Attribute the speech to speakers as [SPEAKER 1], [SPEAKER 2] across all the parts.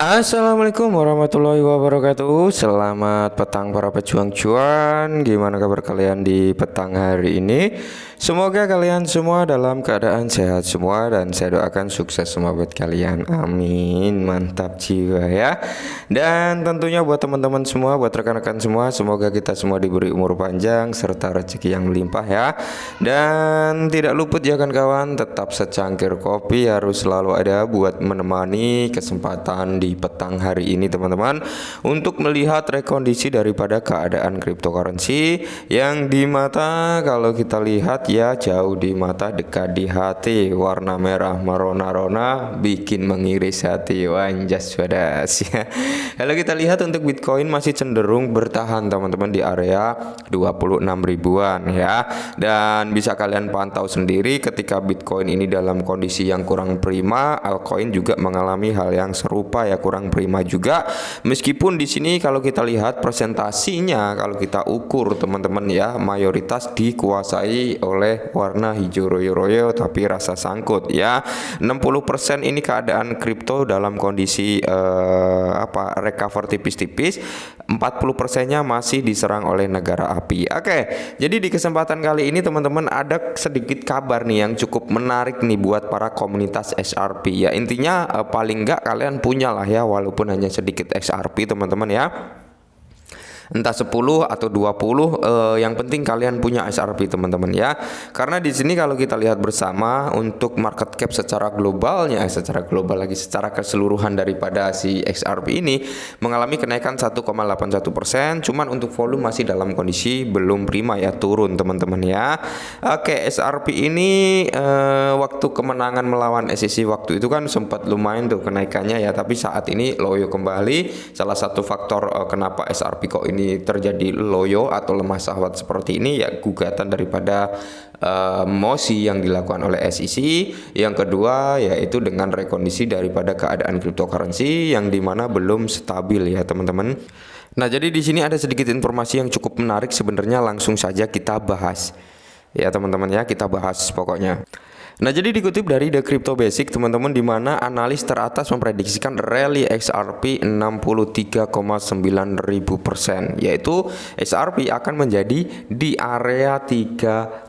[SPEAKER 1] Assalamualaikum warahmatullahi wabarakatuh. Selamat petang para pejuang cuan. Gimana kabar kalian di petang hari ini? Semoga kalian semua dalam keadaan sehat semua dan saya doakan sukses semua buat kalian. Amin. Mantap jiwa ya. Dan tentunya buat teman-teman semua, buat rekan-rekan semua, semoga kita semua diberi umur panjang serta rezeki yang melimpah ya. Dan tidak luput ya kawan-kawan, tetap secangkir kopi harus selalu ada buat menemani kesempatan di petang hari ini teman-teman, untuk melihat rekondisi daripada keadaan cryptocurrency yang di mata kalau kita lihat ya jauh di mata dekat di hati, warna merah merona-rona bikin mengiris hati, wanjas wadas ya. Kalau kita lihat untuk Bitcoin masih cenderung bertahan teman-teman di area 26 ribuan ya, dan bisa kalian pantau sendiri ketika Bitcoin ini dalam kondisi yang kurang prima, altcoin juga mengalami hal yang serupa ya, kurang prima juga. Meskipun di sini kalau kita lihat presentasinya, kalau kita ukur teman-teman ya, mayoritas dikuasai oleh warna hijau royo-royo tapi rasa sangkut ya. 60% ini keadaan kripto dalam kondisi recover tipis-tipis. 40%-nya masih diserang oleh negara api. Oke, jadi di kesempatan kali ini teman-teman ada sedikit kabar nih yang cukup menarik nih buat para komunitas XRP ya. Intinya paling enggak kalian punya lah ya, walaupun hanya sedikit XRP teman-teman ya, entah 10 atau 20, yang penting kalian punya XRP teman-teman ya. Karena di sini kalau kita lihat bersama untuk market cap secara globalnya, secara keseluruhan daripada si XRP ini mengalami kenaikan 1,81%, cuman untuk volume masih dalam kondisi belum prima ya, turun teman-teman ya. Oke, XRP ini waktu kemenangan melawan SEC waktu itu kan sempat lumayan tuh kenaikannya ya, tapi saat ini loyo kembali. Salah satu faktor kenapa XRP kok ini terjadi loyo atau lemah sahabat seperti ini ya, gugatan daripada mosi yang dilakukan oleh SEC. Yang kedua yaitu dengan rekondisi daripada keadaan cryptocurrency yang dimana belum stabil ya teman-teman. Nah, jadi di sini ada sedikit informasi yang cukup menarik sebenarnya, langsung saja kita bahas ya teman-teman ya, kita bahas pokoknya. Nah, jadi dikutip dari The Crypto Basic teman-teman, di mana analis teratas memprediksikan rally XRP 63,9%, yaitu XRP akan menjadi di area 333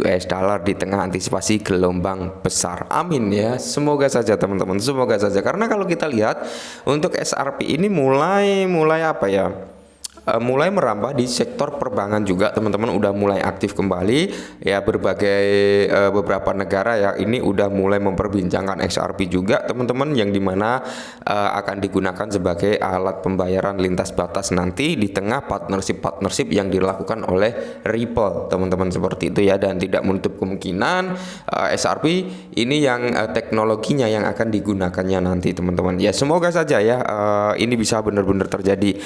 [SPEAKER 1] US dollar di tengah antisipasi gelombang besar. Amin ya, semoga saja teman-teman, semoga saja. Karena kalau kita lihat untuk XRP ini mulai apa ya, mulai merambah di sektor perbankan juga teman-teman, udah mulai aktif kembali ya. Berbagai beberapa negara ya ini udah mulai memperbincangkan XRP juga teman-teman, yang dimana akan digunakan sebagai alat pembayaran lintas batas nanti di tengah partnership yang dilakukan oleh Ripple teman-teman, seperti itu ya. Dan tidak menutup kemungkinan XRP ini yang teknologinya yang akan digunakannya nanti teman-teman ya. Semoga saja ya ini bisa benar-benar terjadi.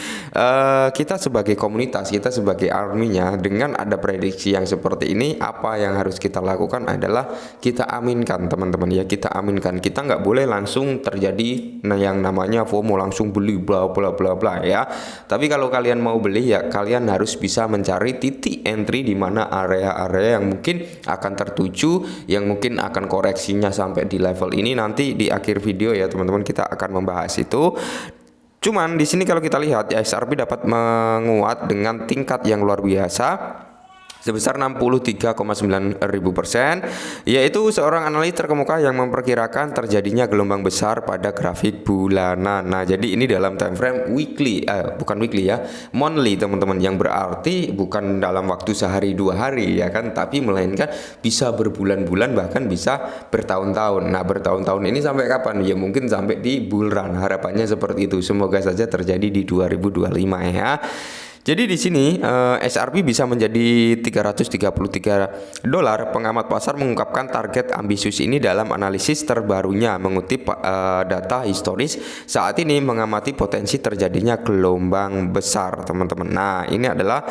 [SPEAKER 1] Kita sebagai komunitas, kita sebagai arminya, dengan ada prediksi yang seperti ini, apa yang harus kita lakukan adalah kita aminkan teman-teman ya, kita aminkan. Kita nggak boleh langsung terjadi yang namanya FOMO, langsung beli bla bla bla bla ya. Tapi kalau kalian mau beli ya kalian harus bisa mencari titik entry di mana area-area yang mungkin akan tertuju, yang mungkin akan koreksinya sampai di level ini. Nanti di akhir video ya teman-teman kita akan membahas itu. Cuman di sini kalau kita lihat ya, XRP dapat menguat dengan tingkat yang luar biasa sebesar 63,9%, yaitu seorang analis terkemuka yang memperkirakan terjadinya gelombang besar pada grafik bulanan. Nah, jadi ini dalam time frame weekly, bukan weekly ya, monthly teman-teman, yang berarti bukan dalam waktu sehari dua hari ya kan, tapi melainkan bisa berbulan-bulan, bahkan bisa bertahun-tahun. Nah, bertahun-tahun ini sampai kapan? Ya mungkin sampai di bull run, harapannya seperti itu. Semoga saja terjadi di 2025 ya. Jadi di sini XRP bisa menjadi 333 dolar. Pengamat pasar mengungkapkan target ambisius ini dalam analisis terbarunya, mengutip data historis saat ini mengamati potensi terjadinya gelombang besar, teman-teman. Nah, ini adalah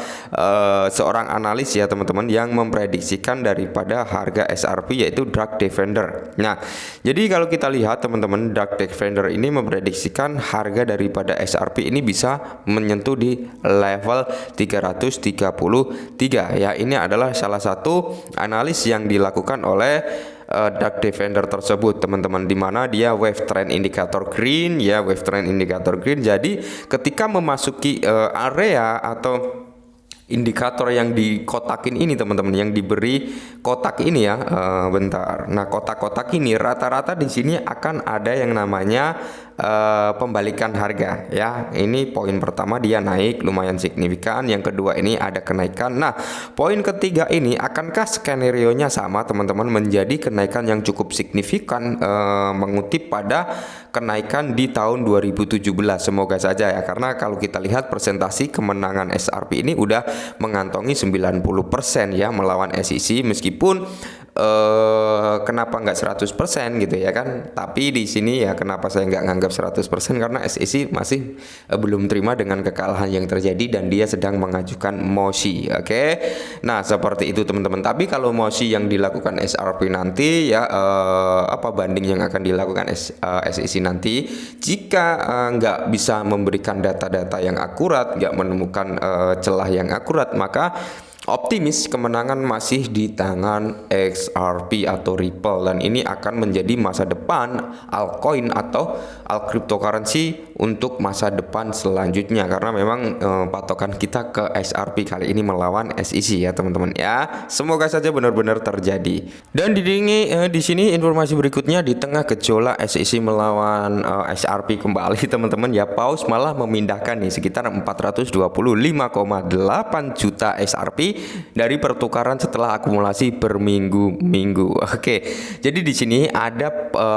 [SPEAKER 1] seorang analis ya, teman-teman, yang memprediksikan daripada harga XRP, yaitu Drag Defender. Nah, jadi kalau kita lihat teman-teman, Drag Defender ini memprediksikan harga daripada XRP ini bisa menyentuh di level 333 ya. Ini adalah salah satu analis yang dilakukan oleh dark divider tersebut teman-teman, dimana dia wave trend indicator green ya, wave trend indicator green. Jadi ketika memasuki area atau indikator yang dikotakin ini teman-teman, yang diberi kotak ini ya, bentar. Nah, kotak-kotak ini rata-rata di sini akan ada yang namanya pembalikan harga ya. Ini poin pertama, dia naik lumayan signifikan. Yang kedua ini ada kenaikan. Nah, poin ketiga ini akankah skenario-nya sama teman-teman, menjadi kenaikan yang cukup signifikan, mengutip pada kenaikan di tahun 2017. Semoga saja ya, karena kalau kita lihat presentasi kemenangan SRP ini udah mengantongi 90% ya melawan SEC, meskipun kenapa nggak 100% gitu ya kan. Tapi di sini ya kenapa saya nggak nganggap 100%, karena SEC masih belum terima dengan kekalahan yang terjadi dan dia sedang mengajukan mosi. Oke. Nah, seperti itu teman-teman. Tapi kalau mosi yang dilakukan SRP nanti ya, apa banding yang akan dilakukan SEC nanti, jika nggak bisa memberikan data-data yang akurat, nggak menemukan celah yang akurat, maka optimis kemenangan masih di tangan XRP atau Ripple, dan ini akan menjadi masa depan altcoin atau alt cryptocurrency untuk masa depan selanjutnya, karena memang patokan kita ke XRP kali ini melawan SEC ya teman-teman ya. Semoga saja benar-benar terjadi. Dan di sini informasi berikutnya, di tengah gejolak SEC melawan XRP kembali teman-teman ya, Paus malah memindahkan nih sekitar 425,8 juta XRP dari pertukaran setelah akumulasi berminggu-minggu. Oke, jadi di sini ada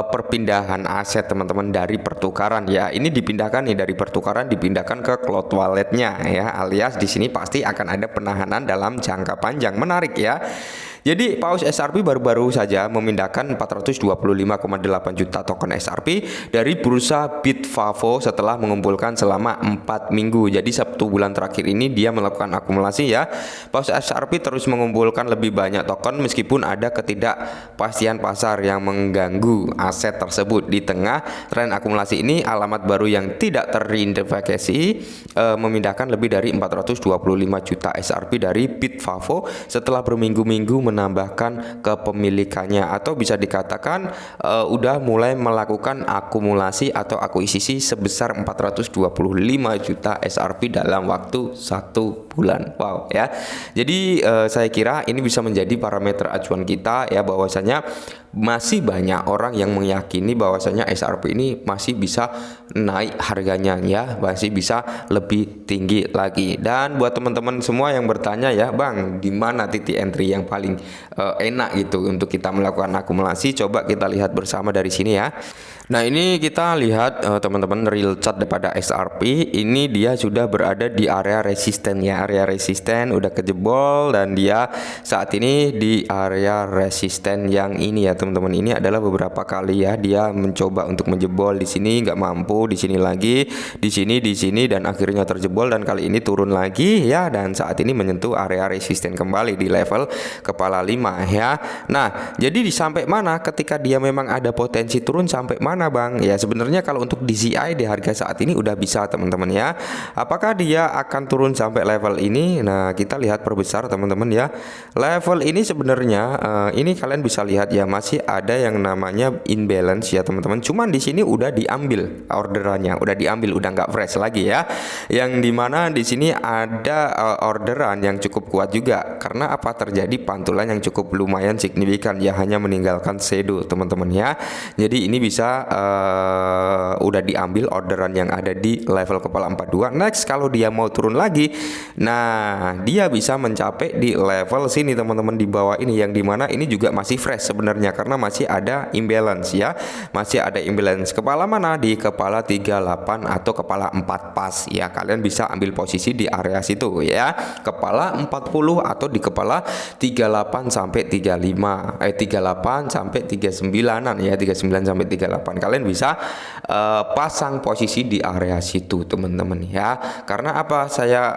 [SPEAKER 1] perpindahan aset teman-teman dari pertukaran ya. Ini dipindahkan nih dari pertukaran, dipindahkan ke cloud walletnya ya, alias di sini pasti akan ada penahanan dalam jangka panjang. Menarik ya. Jadi Paus XRP baru-baru saja memindahkan 425,8 juta token XRP dari bursa Bitfavo setelah mengumpulkan selama 4 minggu. Jadi 1 bulan terakhir ini dia melakukan akumulasi ya. Paus XRP terus mengumpulkan lebih banyak token meskipun ada ketidakpastian pasar yang mengganggu aset tersebut. Di tengah tren akumulasi ini, alamat baru yang tidak teridentifikasi memindahkan lebih dari 425 juta XRP dari Bitfavo setelah berminggu-minggu menambahkan kepemilikannya, atau bisa dikatakan udah mulai melakukan akumulasi atau akuisisi sebesar 425 juta XRP dalam waktu 1 bulan. Wow ya. Jadi saya kira ini bisa menjadi parameter acuan kita ya, bahwasanya masih banyak orang yang meyakini bahwasanya XRP ini masih bisa naik harganya ya, masih bisa lebih tinggi lagi. Dan buat teman-teman semua yang bertanya ya, Bang, di mana titik entry yang paling enak gitu untuk kita melakukan akumulasi, coba kita lihat bersama dari sini ya. Nah, ini kita lihat teman-teman real chart daripada XRP ini, dia sudah berada di area resisten ya, area resisten udah kejebol, dan dia saat ini di area resisten yang ini ya teman-teman. Ini adalah beberapa kali ya dia mencoba untuk menjebol di sini, nggak mampu, di sini lagi, di sini, dan akhirnya terjebol, dan kali ini turun lagi ya, dan saat ini menyentuh area resisten kembali di level kepala 5 ya. Nah, jadi sampai mana ketika dia memang ada potensi turun, sampai mana Bang? Ya sebenarnya kalau untuk DCI di harga saat ini udah bisa teman-teman ya. Apakah dia akan turun sampai level ini? Nah, kita lihat perbesar teman-teman ya. Level ini sebenarnya ini kalian bisa lihat ya, masih ada yang namanya imbalance ya teman-teman. Cuman di sini udah diambil orderannya, udah diambil, udah nggak fresh lagi ya. Yang dimana di sini ada orderan yang cukup kuat juga, karena apa, terjadi pantulan yang cukup lumayan signifikan ya, hanya meninggalkan shadow teman-teman ya. Jadi ini bisa udah diambil orderan yang ada di level kepala 42. Next, kalau dia mau turun lagi, nah dia bisa mencapai di level sini teman-teman, di bawah ini, yang dimana ini juga masih fresh sebenarnya karena masih ada imbalance ya, masih ada imbalance. Kepala mana? Di kepala 38 atau kepala 4 pas ya, kalian bisa ambil posisi di area situ ya, kepala 40 atau di kepala 38 sampai 35 38 sampai 39an ya, 39 sampai 38 teman-teman. Kalian bisa pasang posisi di area situ teman-teman ya. Karena apa? Saya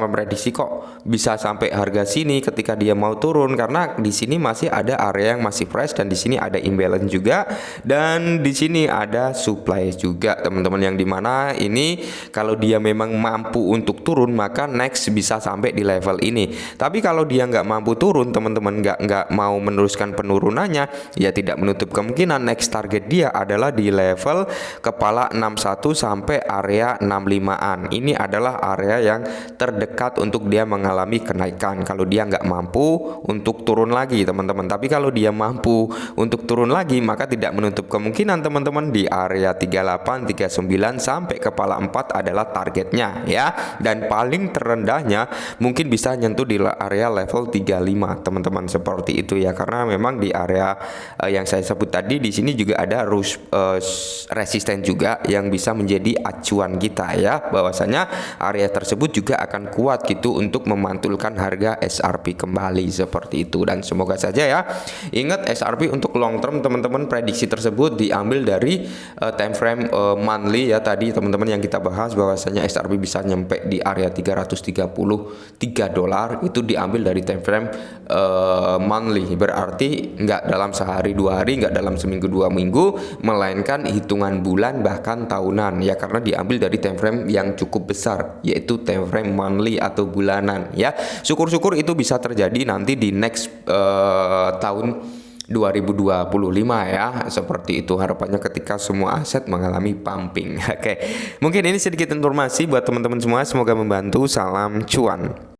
[SPEAKER 1] memprediksi kok bisa sampai harga sini ketika dia mau turun, karena di sini masih ada area yang masih fresh dan di sini ada imbalance juga, dan di sini ada supply juga teman-teman, yang dimana ini kalau dia memang mampu untuk turun maka next bisa sampai di level ini. Tapi kalau dia nggak mampu turun teman-teman, nggak mau meneruskan penurunannya, ya tidak menutup kemungkinan next target dia adalah di level kepala 61 sampai area 65-an. Ini adalah area yang terdekat untuk dia mengalami kenaikan kalau dia nggak mampu untuk turun lagi teman-teman. Tapi kalau dia mampu untuk turun lagi, maka tidak menutup kemungkinan teman-teman di area 38, 39 sampai kepala 4 adalah targetnya ya. Dan paling terendahnya mungkin bisa nyentuh di area level 35 teman-teman, seperti itu ya. Karena memang di area yang saya sebut tadi, di sini juga ada resisten juga yang bisa menjadi acuan kita ya, bahwasanya area tersebut juga akan kuat gitu untuk memantulkan harga SRP kembali, seperti itu. Dan semoga saja ya, ingat SRP untuk long term teman-teman, prediksi tersebut diambil dari time frame monthly ya tadi teman-teman, yang kita bahas bahwasanya SRP bisa nyampe di area $333 itu diambil dari time frame monthly, berarti nggak dalam sehari dua hari, nggak dalam seminggu dua minggu, melainkan hitungan bulan bahkan tahunan ya, karena diambil dari time frame yang cukup besar, yaitu time frame monthly atau bulanan ya. Syukur-syukur itu bisa terjadi nanti di next tahun 2025 ya, seperti itu harapannya ketika semua aset mengalami pumping. Oke, mungkin ini sedikit informasi buat teman-teman semua, semoga membantu. Salam cuan.